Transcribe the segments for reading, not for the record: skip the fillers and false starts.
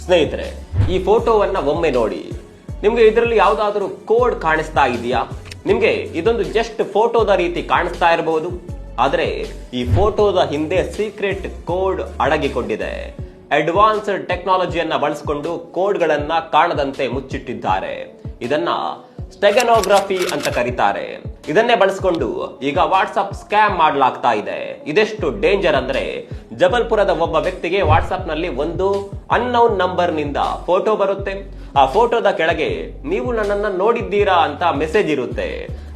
ಸ್ನೇಹಿತರೆ, ಈ ಫೋಟೋವನ್ನ ಒಮ್ಮೆ ನೋಡಿ. ನಿಮ್ಗೆ ಇದರಲ್ಲಿ ಯಾವ್ದಾದ್ರು ಕೋಡ್ ಕಾಣಿಸ್ತಾ ಇದೆಯಾ? ನಿಮ್ಗೆ ಇದೊಂದು ಜಸ್ಟ್ ಫೋಟೋದ ರೀತಿ ಕಾಣಿಸ್ತಾ ಇರಬಹುದು, ಆದ್ರೆ ಈ ಫೋಟೋದ ಹಿಂದೆ ಸೀಕ್ರೆಟ್ ಕೋಡ್ ಅಡಗಿಕೊಂಡಿದೆ. ಅಡ್ವಾನ್ಸ್ಡ್ ಟೆಕ್ನಾಲಜಿಯನ್ನ ಬಳಸಿಕೊಂಡು ಕೋಡ್ಗಳನ್ನ ಕಾಣದಂತೆ ಮುಚ್ಚಿಟ್ಟಿದ್ದಾರೆ. ಇದನ್ನ ಸ್ಟೆಗನೋಗ್ರಫಿ ಅಂತ ಕರೀತಾರೆ. ಇದನ್ನೇ ಬಳಸಿಕೊಂಡು ಈಗ ವಾಟ್ಸ್ಆಪ್ ಸ್ಕ್ಯಾಮ್ ಮಾಡಲಾಗ್ತಾ ಇದೆ. ಇದೆಷ್ಟು ಡೇಂಜರ್ ಅಂದ್ರೆ, ಜಬಲ್ಪುರದ ಒಬ್ಬ ವ್ಯಕ್ತಿಗೆ ವಾಟ್ಸ್ಆಪ್ ನಲ್ಲಿ ಒಂದು ಅನ್ನೌನ್ ನಂಬರ್ ನಿಂದ ಫೋಟೋ ಬರುತ್ತೆ. ಆ ಫೋಟೋದ ಕೆಳಗೆ ನೀವು ನನ್ನನ್ನ ನೋಡಿದ್ದೀರಾ ಅಂತ ಮೆಸೇಜ್ ಇರುತ್ತೆ.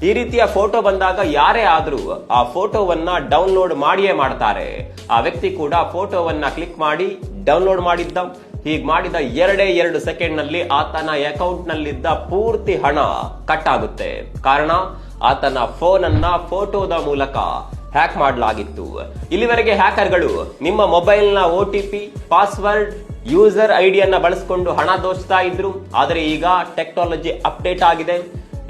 ಈ ರೀತಿಯ ಫೋಟೋ ಬಂದಾಗ ಯಾರೇ ಆದ್ರೂ ಆ ಫೋಟೋವನ್ನ ಡೌನ್ಲೋಡ್ ಮಾಡಿಯೇ ಮಾಡ್ತಾರೆ. ಆ ವ್ಯಕ್ತಿ ಕೂಡ ಫೋಟೋವನ್ನ ಕ್ಲಿಕ್ ಮಾಡಿ ಡೌನ್ಲೋಡ್ ಮಾಡಿದ್ದ. ಹೀಗೆ ಮಾಡಿದ 2 ಸೆಕೆಂಡ್ ನಲ್ಲಿ ಆತನ ಅಕೌಂಟ್ ನಲ್ಲಿದ್ದ ಪೂರ್ತಿ ಹಣ ಕಟ್ ಆಗುತ್ತೆ. ಕಾರಣ, ಆತನ ಫೋನ್ ಅನ್ನ ಫೋಟೋದ ಮೂಲಕ ಹ್ಯಾಕ್ ಮಾಡಲಾಗಿತ್ತು. ಇಲ್ಲಿವರೆಗೆ ಹ್ಯಾಕರ್ಗಳು ನಿಮ್ಮ ಮೊಬೈಲ್ ನ OTP, ಪಾಸ್ವರ್ಡ್, ಯೂಸರ್ ಐಡಿಯನ್ನ ಬಳಸಿಕೊಂಡು ಹಣ ದೋಚ್ತಾ ಇದ್ರು. ಆದರೆ ಈಗ ಟೆಕ್ನಾಲಜಿ ಅಪ್ಡೇಟ್ ಆಗಿದೆ.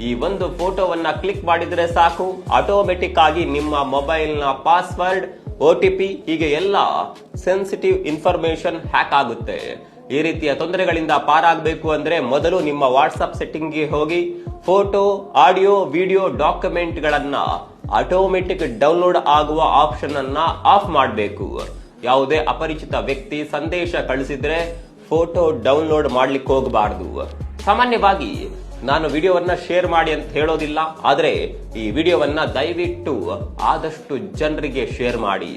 ಈ ಒಂದು ಫೋಟೋವನ್ನ ಕ್ಲಿಕ್ ಮಾಡಿದ್ರೆ ಸಾಕು, ಆಟೋಮೆಟಿಕ್ ಆಗಿ ನಿಮ್ಮ ಮೊಬೈಲ್ ನ ಪಾಸ್ವರ್ಡ್, OTP ಹೀಗೆ ಎಲ್ಲ ಸೆನ್ಸಿಟಿವ್ ಇನ್ಫಾರ್ಮೇಶನ್ ಹ್ಯಾಕ್ ಆಗುತ್ತೆ. ಈ ರೀತಿಯ ತೊಂದರೆಗಳಿಂದ ಪಾರಾಗಬೇಕು ಅಂದ್ರೆ ಮೊದಲು ನಿಮ್ಮ ವಾಟ್ಸ್ಆಪ್ ಸೆಟ್ಟಿಂಗ್ ಗೆ ಹೋಗಿ ಫೋಟೋ, ಆಡಿಯೋ, ವಿಡಿಯೋ, ಡಾಕ್ಯುಮೆಂಟ್ ಗಳನ್ನ ಆಟೋಮೆಟಿಕ್ ಡೌನ್ಲೋಡ್ ಆಗುವ ಆಪ್ಷನ್ ಅನ್ನ ಆಫ್ ಮಾಡಬೇಕು. ಯಾವುದೇ ಅಪರಿಚಿತ ವ್ಯಕ್ತಿ ಸಂದೇಶ ಕಳಿಸಿದ್ರೆ ಫೋಟೋ ಡೌನ್ಲೋಡ್ ಮಾಡ್ಲಿಕ್ಕೆ ಹೋಗಬಾರದು. ಸಾಮಾನ್ಯವಾಗಿ ನಾನು ವಿಡಿಯೋವನ್ನ ಶೇರ್ ಮಾಡಿ ಅಂತ ಹೇಳೋದಿಲ್ಲ, ಆದ್ರೆ ಈ ವಿಡಿಯೋವನ್ನ ದಯವಿಟ್ಟು ಆದಷ್ಟು ಜನರಿಗೆ ಶೇರ್ ಮಾಡಿ.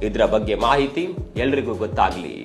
ಇದರ ಬಗ್ಗೆ ಮಾಹಿತಿ ಎಲ್ರಿಗೂ ಗೊತ್ತಾಗ್ಲಿ.